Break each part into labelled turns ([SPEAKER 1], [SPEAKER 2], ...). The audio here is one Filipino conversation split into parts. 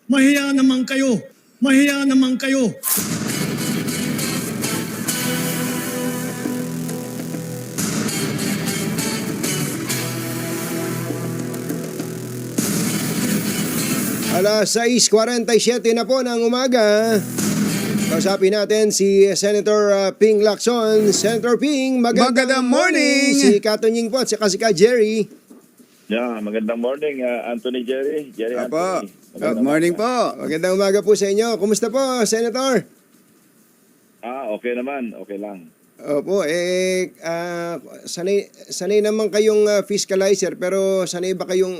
[SPEAKER 1] Mahiya naman kayo. Mahiya naman kayo.
[SPEAKER 2] Alas 6:47 na po ng umaga. Kausapin natin si Senator Ping Lacson. Senator Ping, magandang
[SPEAKER 3] morning!
[SPEAKER 2] Si Katonying po at si Ka Jerry.
[SPEAKER 4] Yeah, magandang morning, Anthony Jerry.
[SPEAKER 3] Apo.
[SPEAKER 4] Anthony.
[SPEAKER 3] Good morning po.
[SPEAKER 2] Magandang umaga po sa inyo. Kumusta po, Senator?
[SPEAKER 4] Okay naman. Okay lang.
[SPEAKER 2] Opo, sanay naman kayong fiscalizer, pero sanay ba kayong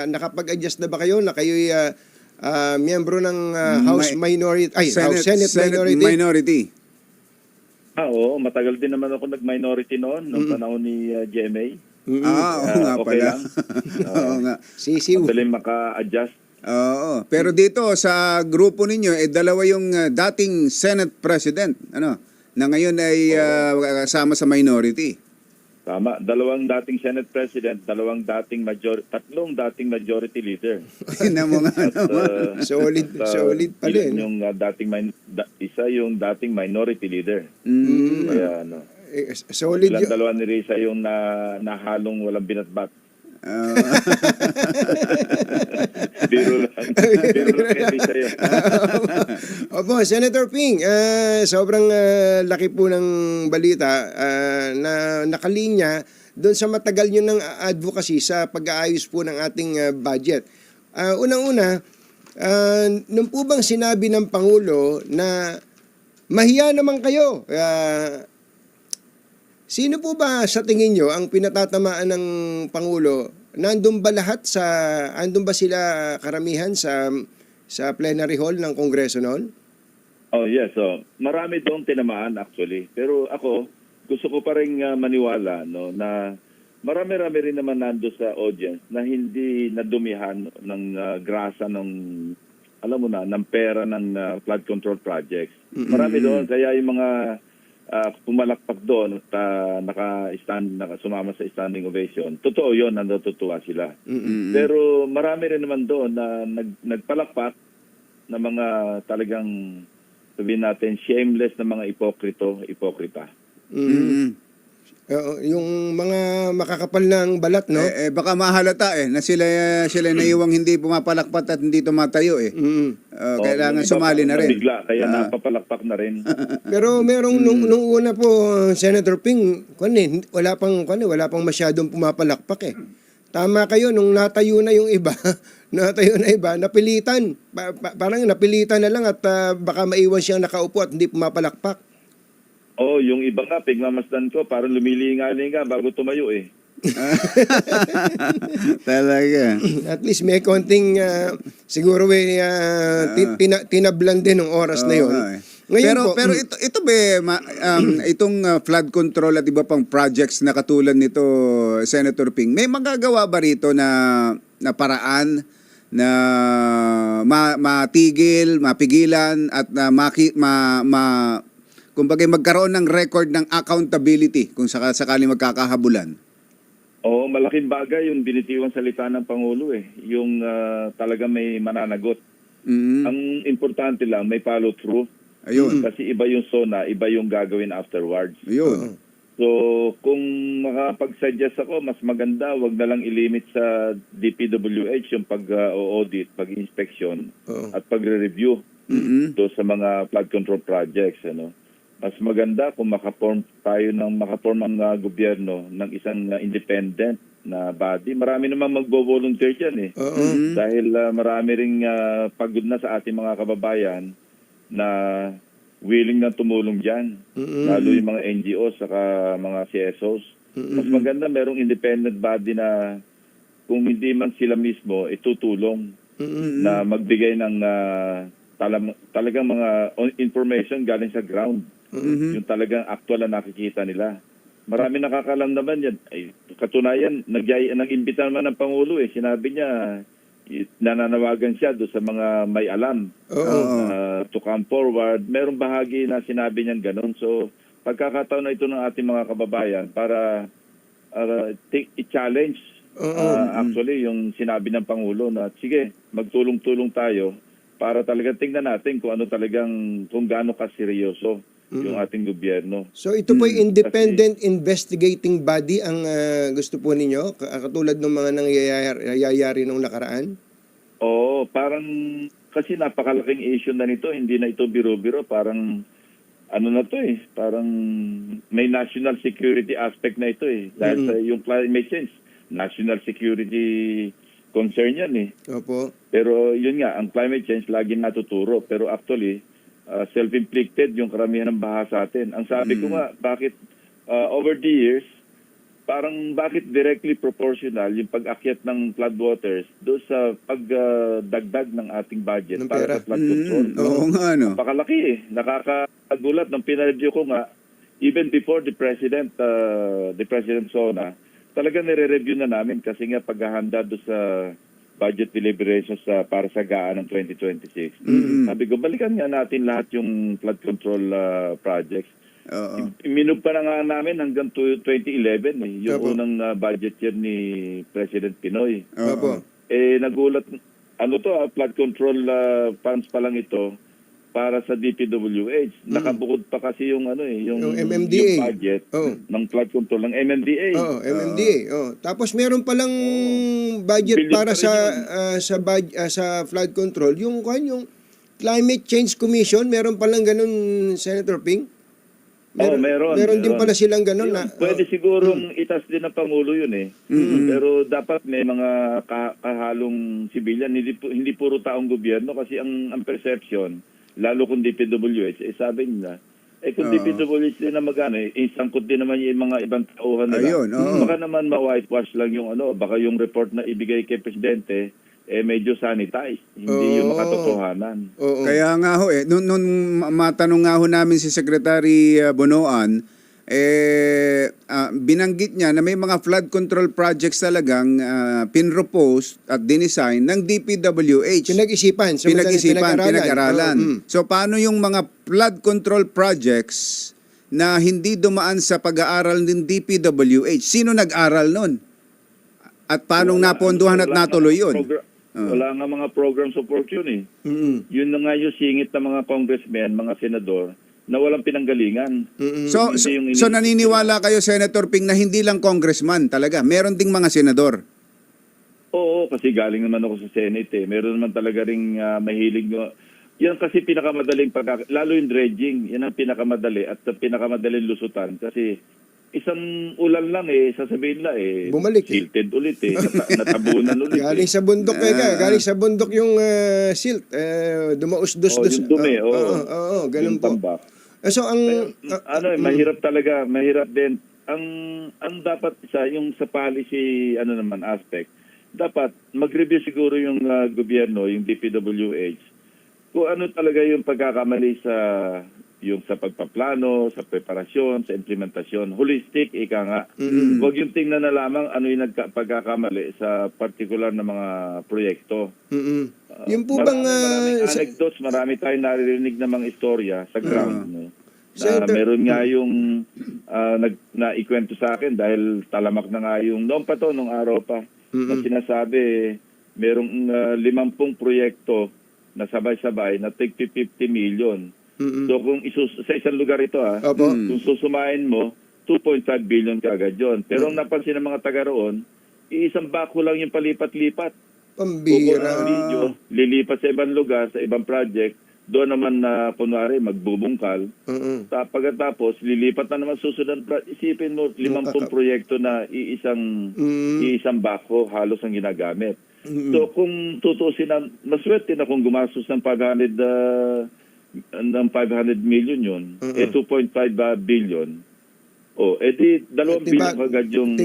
[SPEAKER 2] nakapag-adjust na ba kayo na kayo'y miyembro ng House Minority, Senate
[SPEAKER 3] Minority.
[SPEAKER 4] Oo, matagal din naman ako nag-minority noon, nung panahon ni GMA.
[SPEAKER 3] Oo nga
[SPEAKER 4] okay
[SPEAKER 3] pala.
[SPEAKER 4] lang.
[SPEAKER 3] Oo nga.
[SPEAKER 2] Sisiw.
[SPEAKER 4] Madaling maka-adjust.
[SPEAKER 3] Oo. Pero dito sa grupo ninyo, dalawa yung dating Senate President, na ngayon ay kasama sa minority.
[SPEAKER 4] Tama. Dalawang dating Senate President, tatlong dating majority leader.
[SPEAKER 3] Tingnan mo nga naman.
[SPEAKER 2] Solid pa din.
[SPEAKER 4] Yung isa yung dating minority leader. Kaya
[SPEAKER 2] Solid
[SPEAKER 4] silang dalawa ni Risa yung nahalong walang binatbat. Biro lang kay Risa yun.
[SPEAKER 2] Opo, Senator Ping, sobrang laki po ng balita na nakalinya doon sa matagal nyo ng advocacy sa pag-aayos po ng ating budget. Unang-una, nung po bang sinabi ng Pangulo na mahiya naman kayo, sino po ba sa tingin nyo ang pinatatamaan ng Pangulo? Nandun ba sila karamihan sa plenary hall ng Kongreso noon?
[SPEAKER 4] Oh yes, marami doon tinamaan actually. Pero ako, gusto ko pa rin maniwala na marami-rami rin naman nando sa audience na hindi nadumihan ng grasa ng ng pera ng flood control projects. Marami doon, kaya yung mga pumalakpak doon at sumama sa standing ovation. Totoo yun, natutuwa sila. Pero marami rin naman doon na nagpalakpak na mga talagang, sabihin natin, shameless na mga ipokrita.
[SPEAKER 2] Yung mga makakapal ng balat, no?
[SPEAKER 3] Baka mahalata na sila naiwang hindi pumapalakpat at hindi tumatayo kailangan sumali na rin.
[SPEAKER 4] Bigla, kaya napapalakpak na rin.
[SPEAKER 2] Pero merong nung una po, Senator Ping, wala pang masyadong pumapalakpak . Tama kayo, nung natayo na yung iba, napilitan. Parang napilitan na lang at baka maiwan siyang nakaupo at hindi pumapalakpak.
[SPEAKER 4] Yung iba nga, pigmamasdan ko, parang lumilinga-linga bago tumayo .
[SPEAKER 3] Talaga.
[SPEAKER 2] At least may konting, siguro tinablan din ng oras na yun. Ngayon
[SPEAKER 3] Pero ito ba, itong flood control at iba pang projects na katulad nito, Senator Ping, may magagawa ba rito na paraan na mapigilan at kumbaga magkaroon ng record ng accountability kung sakali magkakahabulan?
[SPEAKER 4] Malaking bagay yung binitiwang salita ng Pangulo yung talaga may mananagot. Ang importante lang, may follow through.
[SPEAKER 3] Ayun.
[SPEAKER 4] Kasi iba yung SONA, iba yung gagawin afterwards.
[SPEAKER 3] Ayun.
[SPEAKER 4] So, kung makapag-suggest ako, mas maganda, wag na lang ilimit sa DPWH yung pag-audit, pag-inspection, at pagre-review sa mga flood control projects. Mas maganda kung makaform ang gobyerno ng isang independent na body. Marami naman magbo-volunteer dyan Dahil marami ring pagod na sa ating mga kababayan na willing na tumulong dyan. Lalo yung mga NGOs saka mga CSOs. Mas maganda merong independent body na kung hindi man sila mismo, itutulong na magbigay ng talagang mga information galing sa ground. Yung talagang actual na nakikita nila. Marami nakakalam naman yan. Katunayan, nag-imbita naman ng Pangulo Sinabi niya, nananawagan siya doon sa mga may alam to come forward. Merong bahagi na sinabi niyan ganun. So, pagkakataon na ito ng ating mga kababayan para i-challenge actually yung sinabi ng Pangulo na sige, magtulong-tulong tayo para talagang tingnan natin kung ano talagang, kung gaano kaseryoso yung ating gobyerno.
[SPEAKER 2] So ito po yung independent investigating body ang gusto po ninyo, katulad ng mga nangyayari nung nakaraan?
[SPEAKER 4] Oo, parang kasi napakalaking issue na nito, hindi na ito biro-biro, parang ano na to parang may national security aspect na ito dahil sa yung climate change, national security concern yan
[SPEAKER 2] Opo.
[SPEAKER 4] Pero yun nga, ang climate change lagi natuturo, pero actually self-inflicted yung karamihan ng baha sa atin. Ang sabi ko nga, bakit over the years, parang bakit directly proportional yung pag-akyat ng floodwaters doon sa pagdagdag ng ating budget
[SPEAKER 2] Ng
[SPEAKER 4] para
[SPEAKER 2] pera.
[SPEAKER 4] sa flood control.
[SPEAKER 3] Oo nga, no?
[SPEAKER 4] Napakalaki Nakakagulat nung pinareview ko nga, even before the President Sona, talaga nire-review na namin kasi nga paghahanda doon sa budget deliberations para sa GAA ng 2026. Sabi ko, balikan nga natin lahat yung flood control projects.
[SPEAKER 3] Oo.
[SPEAKER 4] Minub pa na nga namin hanggang 2011 yung
[SPEAKER 2] Opo.
[SPEAKER 4] unang budget year ni President Pinoy.
[SPEAKER 2] Opo.
[SPEAKER 4] Nagulat, flood control funds pa lang ito para sa DPWH. Nakabukod pa kasi yung
[SPEAKER 2] Yung MMDA.
[SPEAKER 4] yung budget ng flood control ng MMDA.
[SPEAKER 2] Oo, MMDA. Tapos meron palang budget
[SPEAKER 4] Billion
[SPEAKER 2] para
[SPEAKER 4] pa rin
[SPEAKER 2] sa flood control. Yung Climate Change Commission, meron palang ganun, Senator Ping?
[SPEAKER 4] Meron.
[SPEAKER 2] Meron din pala silang ganun na.
[SPEAKER 4] Pwede sigurong itas din ng Pangulo yun Pero dapat may mga kahalong sibilyan. Hindi puro taong gobyerno kasi ang perception, lalo kung DPWH, sabi nila, kung DPWH din na isangkot din naman yung mga ibang tauhan nila.
[SPEAKER 3] Ayun, oo.
[SPEAKER 4] Baka naman ma-whitewash lang yung baka yung report na ibigay kay Presidente, medyo sanitized. Hindi yung makatotohanan.
[SPEAKER 2] Oo.
[SPEAKER 3] Kaya nga ho nung matanong nga ho namin si Secretary Bonoan, binanggit niya na may mga flood control projects talagang pinropose at dinesign ng DPWH.
[SPEAKER 2] Pinag-isipan.
[SPEAKER 3] Pinag-aralan. So paano yung mga flood control projects na hindi dumaan sa pag-aaral ng DPWH? Sino nag-aral nun? At paano naponduhan at natuloy yun?
[SPEAKER 4] Wala nga mga program support yun Yun na nga yung singit ng mga congressmen, mga senador, na walang pinanggalingan.
[SPEAKER 3] So naniniwala kayo, Senator Ping, na hindi lang congressman talaga. Meron ding mga senador.
[SPEAKER 4] Oo, kasi galing naman ako sa Senate Meron naman talaga ring mahilig. Yan kasi pinakamadaling lalo yung dredging, yan ang pinakamadali at pinakamadaling lusutan kasi isang ulan lang sasabihin nila
[SPEAKER 2] bumalik
[SPEAKER 4] silted ulit natabunan ulit.
[SPEAKER 2] Galing sa bundok galing sa bundok yung silt, dumaus-dus-dus.
[SPEAKER 4] Yung dumi,
[SPEAKER 2] ganun
[SPEAKER 4] yung
[SPEAKER 2] po.
[SPEAKER 4] tambak.
[SPEAKER 2] So ang
[SPEAKER 4] mahirap talaga, mahirap din. Ang dapat yung sa policy naman aspect, dapat mag-review siguro yung gobyerno, yung DPWH, kung ano talaga yung pagkakamali sa pagpaplano, sa preparasyon, sa implementasyon. Holistic, ika nga. Huwag yung tingnan na lamang ano yung pagkakamali sa particular na mga proyekto.
[SPEAKER 2] yung po bang
[SPEAKER 4] maraming anecdotes, marami tayong naririnig na mga istorya sa ground. Meron nga yung naikwento sa akin dahil talamak na nga yung noong pa to, nung araw pa, na sinasabi, merong 50 proyekto na sabay-sabay na tig 50 million. So kung sa isang lugar ito kung susumain mo, 2.5 billion kaagad yun. Pero ang napansin ng mga taga roon, iisang bako lang yung palipat-lipat.
[SPEAKER 2] pambira?
[SPEAKER 4] Video, lilipat sa ibang lugar, sa ibang project, doon naman na kunwari magbubungkal. Pagkatapos, lilipat na naman susunod. Isipin mo, 50 proyekto na iisang bako halos ang ginagamit. So kung tutusin na, maswerte na kung gumastos ng 500 million yun, 2.5 billion. Di 2 billion kagad yung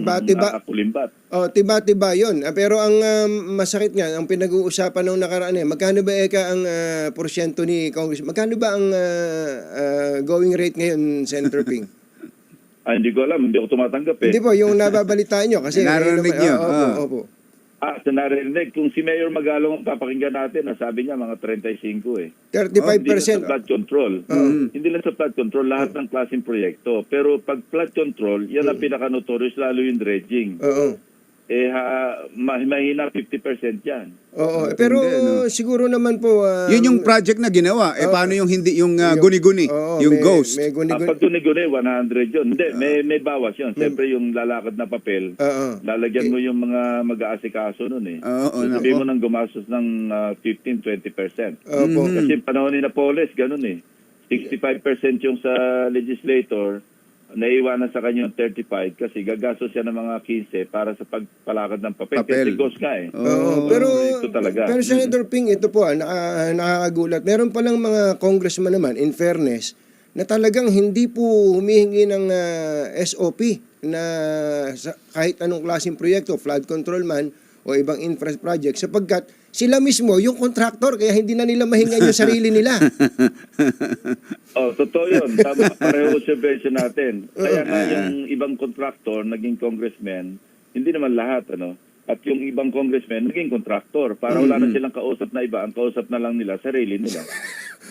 [SPEAKER 4] kulimbat.
[SPEAKER 2] Tiba-tiba yun. Pero ang masakit nga, ang pinag-uusapan ng nakaraan magkano ba ang porsyento ni Congress? Magkano ba ang going rate ngayon, Senator Ping?
[SPEAKER 4] Hindi ko alam, hindi ako tumatanggap
[SPEAKER 2] Hindi po, yung nababalitaan nyo. Kasi
[SPEAKER 3] narinig nyo.
[SPEAKER 2] Opo.
[SPEAKER 4] Sa narinig, kung si Mayor Magalong ang papakinggan natin, sabi niya mga 35
[SPEAKER 2] 35%.
[SPEAKER 4] Hindi lang sa flood control. Hindi lang sa flood control, lahat ng klaseng proyekto. Pero pag flood control, yan ang pinaka-notorious, lalo yung dredging. mahina 50% yan.
[SPEAKER 2] Oo, pero
[SPEAKER 3] Hindi, no?
[SPEAKER 2] siguro naman po
[SPEAKER 3] Yun yung project na ginawa. Paano yung hindi yung guni-guni,
[SPEAKER 2] oo,
[SPEAKER 3] yung
[SPEAKER 2] may-
[SPEAKER 3] ghost?
[SPEAKER 2] may guni-guni.
[SPEAKER 4] Pag tuniguni, 100 yun. Hindi, may bawas yun. Siyempre yung lalakad na papel,
[SPEAKER 2] Oo.
[SPEAKER 4] lalagyan mo yung mga mag-aasikaso nun eh.
[SPEAKER 3] Oo,
[SPEAKER 4] So, sabihin
[SPEAKER 3] nako.
[SPEAKER 4] mo nang gumastos ng 15-20%.
[SPEAKER 2] Opo.
[SPEAKER 4] Kasi panahon ni Napoles, ganun eh. 65% yung sa legislator, naiwanan sa kanya yung 35 kasi gagastos siya ng mga 15 para sa pagpalakad ng papel.
[SPEAKER 3] Papel.
[SPEAKER 4] Kasi ghost nga eh.
[SPEAKER 2] Oo, pero
[SPEAKER 4] Ito talaga.
[SPEAKER 2] pero Senator Ping, ito po nakakagulat. Meron palang mga congressman naman, in fairness, na talagang hindi po humihingi ng SOP na kahit anong klaseng proyekto, flood control man o ibang infra project, sapagkat sila mismo yung contractor, kaya hindi na nila mahingan yung sarili nila.
[SPEAKER 4] Oh, totoo yun. Tama. Pareho subvention natin. Kaya nga yung ibang contractor, naging congressman, hindi naman lahat, ano. At yung ibang congressman, naging contractor. Para wala na silang kausap na iba. Ang kausap na lang nila, sarili nila.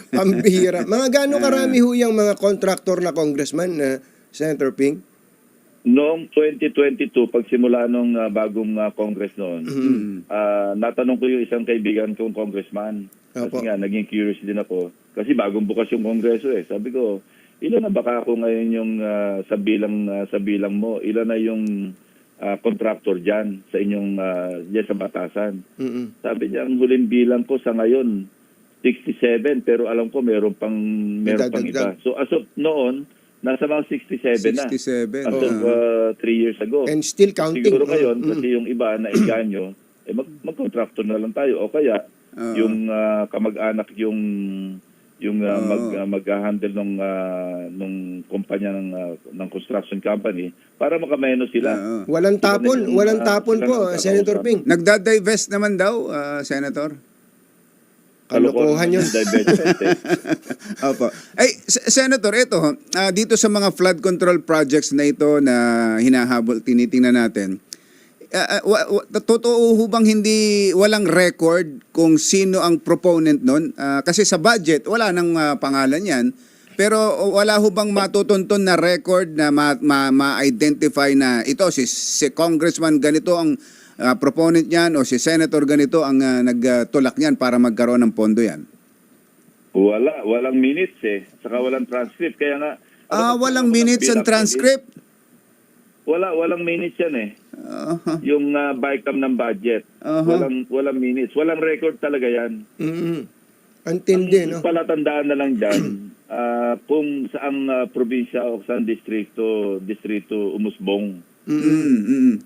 [SPEAKER 2] Pambihira. Mga gaano karami ho yung mga contractor na congressman, Senator Ping?
[SPEAKER 4] Noong 2022, pagsimula nung bagong Congress noon, natanong ko yung isang kaibigan kong congressman. Kasi
[SPEAKER 2] Opo.
[SPEAKER 4] nga, naging curious din ako. Kasi bagong bukas yung Kongreso eh. Sabi ko, ilan na baka ako ngayon yung sa bilang mo? Ilan na yung contractor dyan sa inyong dyan sa batasan? Sabi niya, ang huling bilang ko sa ngayon, 67, pero alam ko meron pang iba. So as of noon, nasa mga 67 na.
[SPEAKER 3] 67.
[SPEAKER 4] As of 3 years ago.
[SPEAKER 2] And still counting.
[SPEAKER 4] Siguro ngayon, kasi yung iba na inganyo, mag-contractor na lang tayo. O kaya, yung kamag-anak yung mag-handle nung kumpanya ng construction company para makameno sila.
[SPEAKER 2] Walang tapon po, Senator Ping.
[SPEAKER 3] Nagda-divest naman daw, Senator?
[SPEAKER 2] Kalokohan yun.
[SPEAKER 4] Divestment, eh.
[SPEAKER 3] Opo. Ay, Senator, ito, dito sa mga flood control projects na ito na hinahabol, tinitingnan natin, totoo ho bang walang record kung sino ang proponent nun? Kasi sa budget, wala nang pangalan yan. Pero wala ho bang matutuntun na record na ma-identify na ito, si congressman ganito ang proponent niyan o si senator ganito ang nagtulak niyan para magkaroon ng pondo yan?
[SPEAKER 4] Walang minutes eh. Saka walang transcript. Kaya nga...
[SPEAKER 3] Walang minutes and transcript?
[SPEAKER 4] Walang minutes yan eh. Yung BICAM ng budget. Walang minutes. Walang record talaga yan.
[SPEAKER 2] Antindi, no?
[SPEAKER 4] Palatandaan na lang dyan kung saang probinsya o saang distrito umusbong.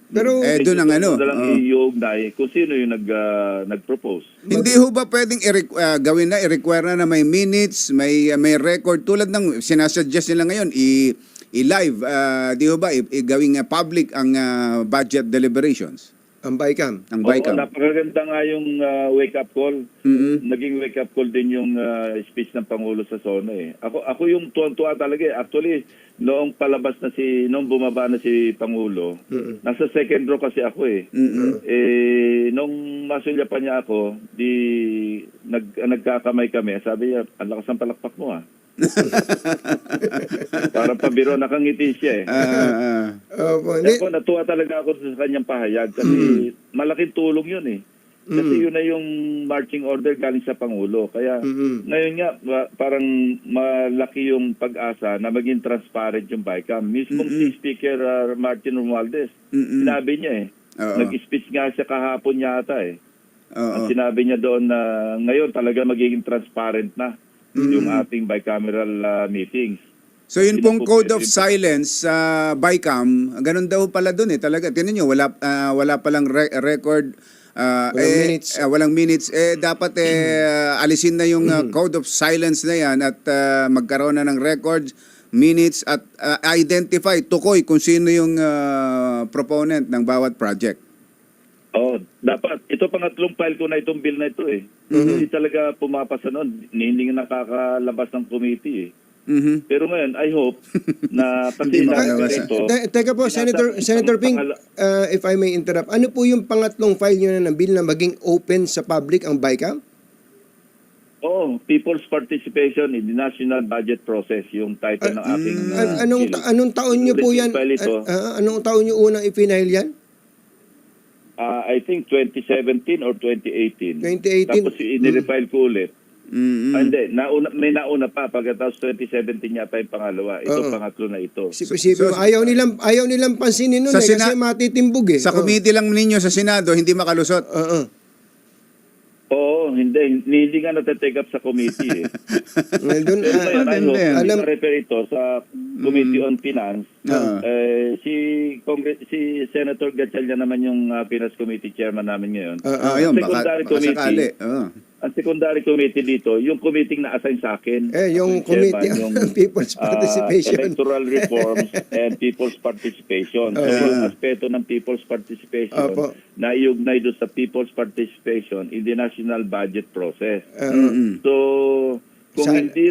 [SPEAKER 2] Pero
[SPEAKER 3] doon ang ano.
[SPEAKER 4] Na lang iugnay kung sino yung nag-propose.
[SPEAKER 3] Hindi ho ba pwedeng gawin na, i-require na may minutes, may record tulad ng sinasuggest nila ngayon, i-live, di ho ba, gawing public ang budget deliberations?
[SPEAKER 2] ang BICAM.
[SPEAKER 3] Ang
[SPEAKER 4] Oo,
[SPEAKER 3] BICAM.
[SPEAKER 4] napakaganda nga yung wake-up call. Naging wake-up call din yung speech ng Pangulo sa SONA eh. Ako yung tuwan-tuwa talaga eh. Actually, noong bumaba na si Pangulo, nasa second row kasi ako eh. Nung masulya pa niya ako, nagkakamay kami. Sabi niya, ang lakas ng palakpak mo ah. Parang pabiro, nakangiti siya eh. Ako, natuwa talaga ako sa kanyang pahayag kasi malaking tulong yun eh. Kasi yun na yung marching order galing sa Pangulo. Kaya ngayon nga, parang malaki yung pag-asa na maging transparent yung BICAM. Mismong si Speaker Martin Romualdez, sinabi niya eh. Nag-speech nga siya kahapon yata eh. Ang sinabi niya doon na ngayon talaga magiging transparent na yung ating bicameral meetings.
[SPEAKER 3] So yun pong code of silence sa BICAM, ganun daw pala doon eh. Talaga, tinan nyo, wala palang record. Walang minutes. Dapat alisin na yung code of silence na yan at magkaroon na ng records, minutes at identify, tukoy kung sino yung proponent ng bawat project.
[SPEAKER 4] Oh, dapat. Ito pangatlong file ko na itong bill na ito eh. Hindi talaga pumapasa noon. Hindi nakakalabas ng committee eh. Pero ngayon, I hope na kasi ito.
[SPEAKER 2] Teka po, Senator Ping, if I may interrupt, ano po yung pangatlong file nyo na ng bill na maging open sa public ang BICAM?
[SPEAKER 4] Oh, people's participation in the national budget process, yung title ng ating
[SPEAKER 2] anong taon nyo po yan? Anong taon nyo unang ipinail yan?
[SPEAKER 4] I think 2017 or 2018.
[SPEAKER 2] 2018.
[SPEAKER 4] Tapos inirefile ko ulit. Hindi, may nauna pa. Pagkatapos 2017 yata yung pangalawa. Ito, pangatlo na ito.
[SPEAKER 2] Isipin mo, ayaw nilang pansinin nun
[SPEAKER 3] Sa
[SPEAKER 2] kasi
[SPEAKER 3] Sina-
[SPEAKER 2] matitimbog eh.
[SPEAKER 3] Sa committee lang ninyo sa Senado, hindi makalusot.
[SPEAKER 2] Oo.
[SPEAKER 4] Oo, hindi nga na-take up sa committee eh.
[SPEAKER 2] Well, dun,
[SPEAKER 4] Pero ngayon, I hope,
[SPEAKER 2] alam-
[SPEAKER 4] refer ito sa Committee on Finance. Si Senator Gatchalian naman yung Finance Committee Chairman namin ngayon.
[SPEAKER 3] Ayun,
[SPEAKER 4] Secondary
[SPEAKER 3] baka sakali.
[SPEAKER 4] Ang secondary committee dito, yung committee na assign sa akin.
[SPEAKER 2] yung
[SPEAKER 4] Ang
[SPEAKER 2] committee
[SPEAKER 4] chairman,
[SPEAKER 2] on people's participation.
[SPEAKER 4] Electoral reforms and people's participation. So, yung aspeto ng people's participation
[SPEAKER 2] Opo.
[SPEAKER 4] na iugnay doon sa people's participation in the national budget process. So, kung hindi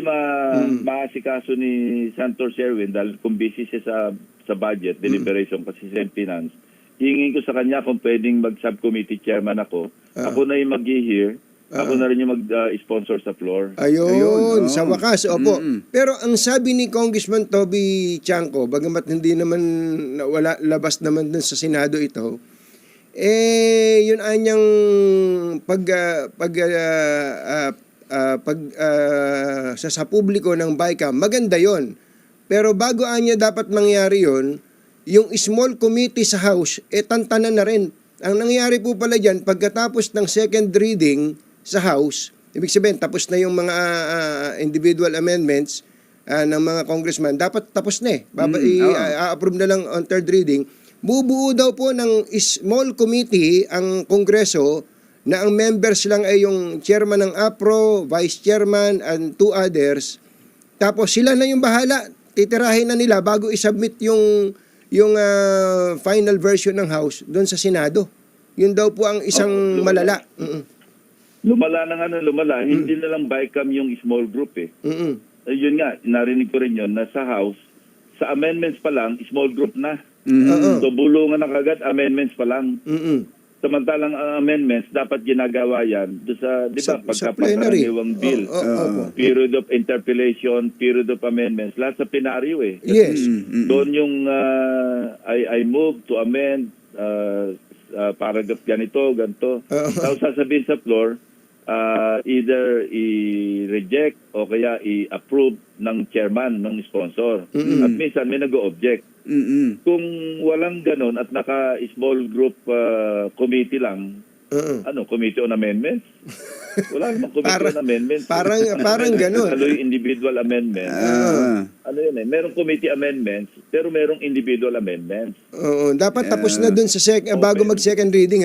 [SPEAKER 4] maasikaso ni Santor Sherwin dahil kung busy siya sa budget, deliberation, kasi siya yung finance, hingin ko sa kanya kung pwedeng mag-subcommittee chairman ako. Ako na yung mag-hear. Ako na rin yung mag-sponsor sa floor.
[SPEAKER 2] Ayun, sa wakas, opo. Pero ang sabi ni Congressman Toby Chanco, bagamat hindi naman wala labas naman dun sa Senado ito, yun anyang sa publiko ng BICAM, maganda yon. Pero bago anya dapat mangyari yon, yung small committee sa House, tantanan na rin. Ang nangyari po pala dyan, pagkatapos ng second reading sa House, ibig sabihin, tapos na yung mga individual amendments ng mga congressman, dapat tapos na eh. I-approve na lang on third reading. Bubuo daw po ng small committee ang Kongreso na ang members lang ay yung chairman ng APRO, vice chairman, and 2 others. Tapos sila na yung bahala. Titirahin na nila bago isubmit yung final version ng House doon sa Senado. Yun daw po ang isang malala.
[SPEAKER 4] Lumala na nga na lumala. Hindi na lang BICAM yung small group eh. Yun nga, narinig ko rin yun na sa House, sa amendments pa lang, small group na. So bulungan na kagad, amendments pa lang. Samantalang amendments, dapat ginagawa yan doon sa, di ba, pagkapangaraniwang bill. Period of interpellation, period of amendments, lahat sa plenaryo eh.
[SPEAKER 2] Yes.
[SPEAKER 4] Doon yung I move to amend paragraph ganito, ganito. Tapos sasabihin sa floor, either i-reject o kaya i-approve ng chairman, ng sponsor. At minsan may nag-o-object. Kung walang ganon at naka-small group committee lang, committee on amendments? Wala namang committee on amendments.
[SPEAKER 2] Parang ganon.
[SPEAKER 4] Lalo yung individual amendments. Ano yun eh, merong committee amendments, pero merong individual amendments.
[SPEAKER 2] Dapat tapos na dun sa bago mag-second reading,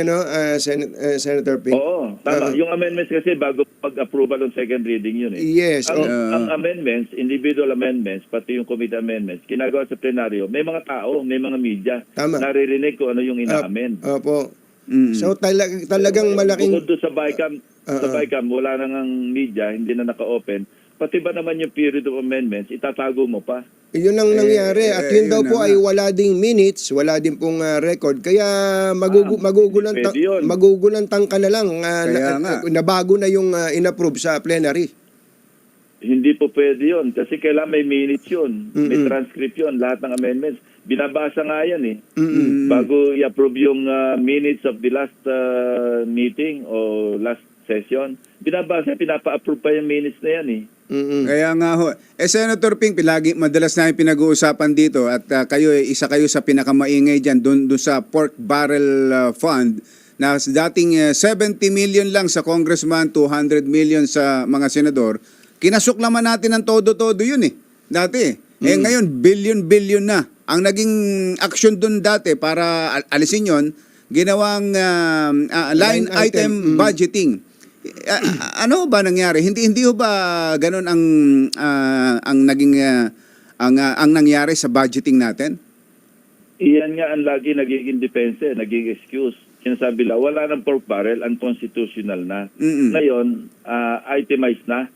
[SPEAKER 2] Senator Ping.
[SPEAKER 4] Oo, tama. Yung amendments kasi bago pag-approval ng second reading yun eh.
[SPEAKER 2] Yes.
[SPEAKER 4] Ang amendments, individual amendments, pati yung committee amendments, ginagawa sa plenaryo, may mga tao, may mga media, naririnig kung ano yung ina-amend.
[SPEAKER 2] Opo. So talagang malaking...
[SPEAKER 4] Bukod doon sa BICAM, wala na ngang media, hindi na naka-open. Pati ba naman yung period of amendments, itatago mo pa?
[SPEAKER 2] Yun ang nangyari. At yun daw po ay wala ding minutes, wala din pong record. Kaya magugulantang ka na lang na bago na yung inapprove sa plenary.
[SPEAKER 4] Hindi po pwede yun. Kasi kailangan may minutes yun. May transcript yun. Lahat ng amendments. Binabasa nga yan eh. Bago i-approve yung minutes of the last meeting o last session. Binabasa, pinapa-approve pa yung minutes na yan eh.
[SPEAKER 3] Kaya nga ho. Senator Ping, madalas namin pinag-uusapan dito at isa kayo sa pinakamaingay dyan doon sa pork barrel fund na dating 70 million lang sa congressman, 200 million sa mga senador. Kinasok naman natin ng todo-todo yun eh. Dati. Ngayon, billion na. Ang naging action doon dati para alisin yon, ginawang line item budgeting. Ano ba nangyari? Hindi ho ba ganun ang naging ang nangyari sa budgeting natin?
[SPEAKER 4] Iyan nga ang lagi nagiging defense, naging excuse. Sinasabi lang, wala ng pork barrel, unconstitutional na. Ngayon, itemized na.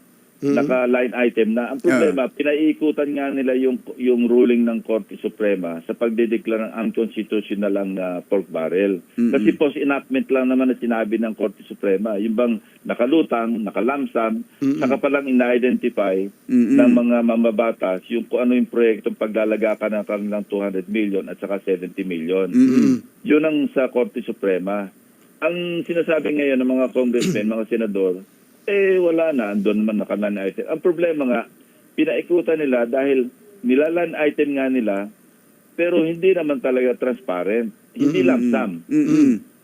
[SPEAKER 4] Naka-line item na. Ang problema, pinaiikutan nga nila yung ruling ng Korte Suprema sa pagdedeklara ng unconstitutional lang na pork barrel. Kasi post-enactment lang naman na sinabi ng Korte Suprema. Yung bang nakalutang, nakalamsam, saka palang ina-identify ng mga mamabatas yung kung ano yung proyektong paglalagakan ng kanilang 200 million at saka 70 million. Yun ang sa Korte Suprema. ang sinasabi ngayon ng mga congressmen, mga senador, wala na, andun man nakalan item. Ang problema nga, pinaikutan nila dahil nilalan item nga nila, pero hindi naman talaga transparent. Hindi lamsam.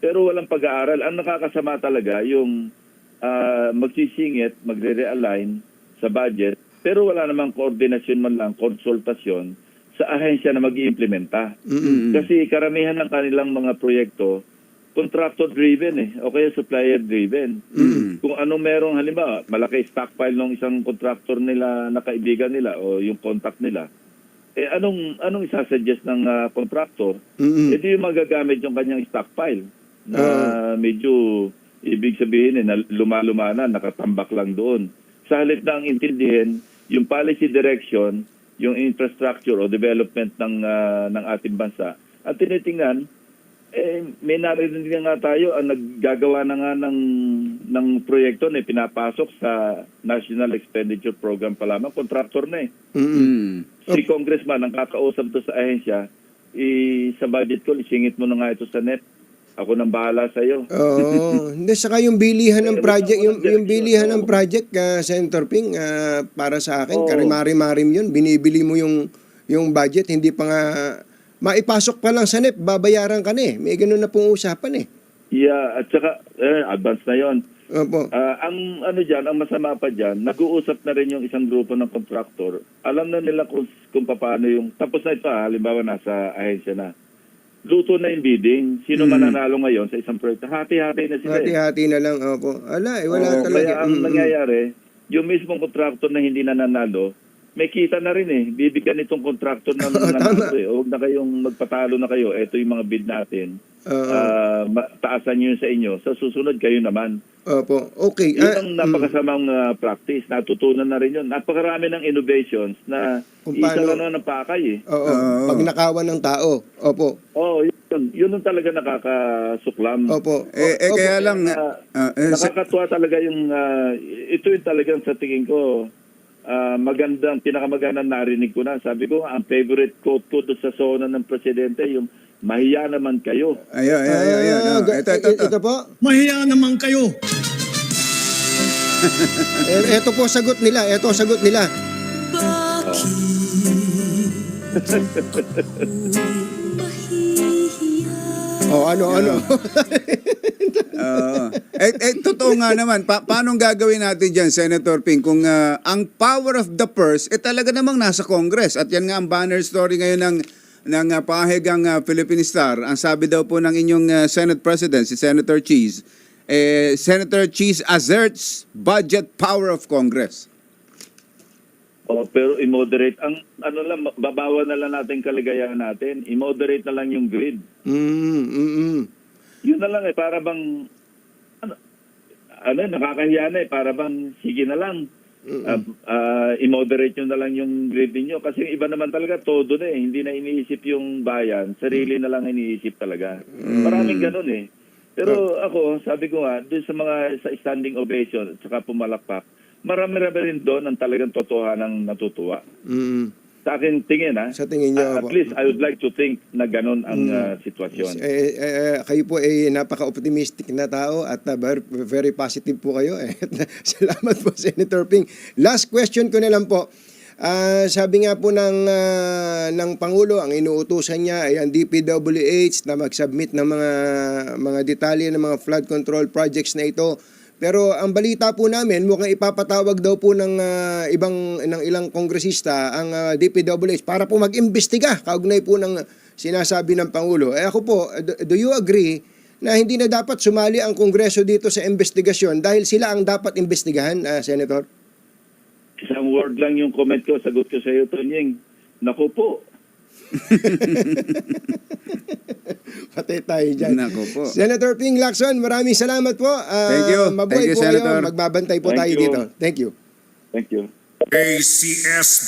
[SPEAKER 4] Pero walang pag-aaral. Ang nakakasama talaga yung magsisingit, magre-realign sa budget, pero wala namang koordinasyon man lang, konsultasyon sa ahensya na mag-iimplementa. Kasi karamihan ng kanilang mga proyekto, contractor-driven o kaya supplier-driven. Kung anong merong, halimbawa, malaki stockpile ng isang contractor nila na kaibigan nila o yung contact nila, anong isasuggest ng contractor? Di yung magagamit yung kanyang stockpile na medyo ibig sabihin na luma-luma na, nakatambak lang doon. Sa halip na ang intindihin, yung policy direction, yung infrastructure o development ng ating bansa, at tinitingnan, may narinig nga tayo ang naggagawa na nga ng proyekto na pinapasok sa National Expenditure Program pa lamang, contractor na Si congressman ang kakausap to sa ahensya, sa budget ko, isingit mo na nga ito sa NEP. Ako nang bahala sa iyo.
[SPEAKER 2] Oo. Hindi, saka yung bilihan ng project, yung bilihan ng project, Senator Ping, para sa akin, karimari-marim yun. Binibili mo yung budget, hindi pa nga, maipasok pa lang sa NEP, babayaran ka na May ganun na pong usapan
[SPEAKER 4] Yeah, at saka, advance na yon.
[SPEAKER 2] Opo.
[SPEAKER 4] Ang ang masama pa dyan, nag-uusap na rin yung isang grupo ng contractor. Alam na nila kung paano yung, tapos na ito halimbawa nasa ahensya na. Luto na yung bidding. Sino mananalo ngayon sa isang proyekto? Hati-hati na sila.
[SPEAKER 2] Hati-hati na lang, opo. Wala talaga.
[SPEAKER 4] Kaya ang nangyayari, yung mismong contractor na hindi nananalo, may kita na rin Bibigyan itong contractor ng nananalo Huwag na kayong magpatalo na kayo. Ito yung mga bid natin. Taasan nyo yun sa inyo. Sa susunod kayo naman.
[SPEAKER 2] Opo. Okay.
[SPEAKER 4] Yun ang napakasamang practice. Natutunan na rin yun. Napakarami ng innovations na isa lang naman ng pakay
[SPEAKER 2] Oo. Pag nakawan ng tao. Opo.
[SPEAKER 4] Yun. Yun ang talaga nakakasuklam.
[SPEAKER 2] Opo.
[SPEAKER 3] Kaya lang...
[SPEAKER 4] nakakatuwa talaga yung... ito yung talagang sa tingin ko pinakamagandang narinig ko na. Sabi ko, ang favorite quote ko doon sa zona ng presidente, yung mahiya naman kayo.
[SPEAKER 3] Ayan.
[SPEAKER 2] Ito po.
[SPEAKER 1] Mahiya naman kayo.
[SPEAKER 2] Ito po sagot nila. Ito sagot nila. Ano?
[SPEAKER 3] Totoo nga naman. Paano gagawin natin dyan, Senator Ping, kung ang power of the purse, talaga namang nasa Congress. At yan nga ang banner story ngayon ng pahayagang Philippine Star. Ang sabi daw po ng inyong Senate President, si Senator Cheese, Senator Cheese asserts budget power of Congress.
[SPEAKER 4] Pero i-moderate. Ang babawa na lang natin kaligayahan natin. I-moderate na lang yung grid. Yun na lang para bang nakakahiya na para bang sige na lang. I-moderate nyo na lang yung grid niyo kasi yung iba naman talaga todo na hindi na iniisip yung bayan, sarili na lang iniisip talaga. Maraming ganun Pero ako, sabi ko nga, doon sa standing ovation at saka pumalakpak, marami rin doon ang talagang totohanang natutuwa. Sa akin tingin
[SPEAKER 2] Sa tingin niyo,
[SPEAKER 4] at least I would like to think na ganun ang sitwasyon.
[SPEAKER 2] Kayo po ay napaka-optimistic na tao at very positive po kayo. Salamat po, Senator Ping. Last question ko na lang po. Sabi nga po ng Pangulo, ang inuutusan niya ay ang DPWH na mag-submit ng mga detalye ng mga flood control projects na ito. Pero ang balita po namin, mukhang ipapatawag daw po ng ilang kongresista ang DPWH para po mag-imbestiga kaugnay po ng sinasabi ng Pangulo. Ako po, do you agree na hindi na dapat sumali ang Kongreso dito sa investigasyon dahil sila ang dapat imbestigahan, Senator?
[SPEAKER 4] Isang word lang yung comment ko, sagot ko sa iyo, Tonying. Naku po.
[SPEAKER 2] Patay tayo dyan.
[SPEAKER 3] Naku po.
[SPEAKER 2] Senator Ping Lacson, maraming salamat po.
[SPEAKER 3] Thank you.
[SPEAKER 2] Mabuhay
[SPEAKER 3] Thank you,
[SPEAKER 2] po
[SPEAKER 3] Senator.
[SPEAKER 2] kayo. Magbabantay po
[SPEAKER 4] Thank
[SPEAKER 2] tayo
[SPEAKER 4] you.
[SPEAKER 2] dito. Thank you.
[SPEAKER 4] Thank you.
[SPEAKER 5] ACS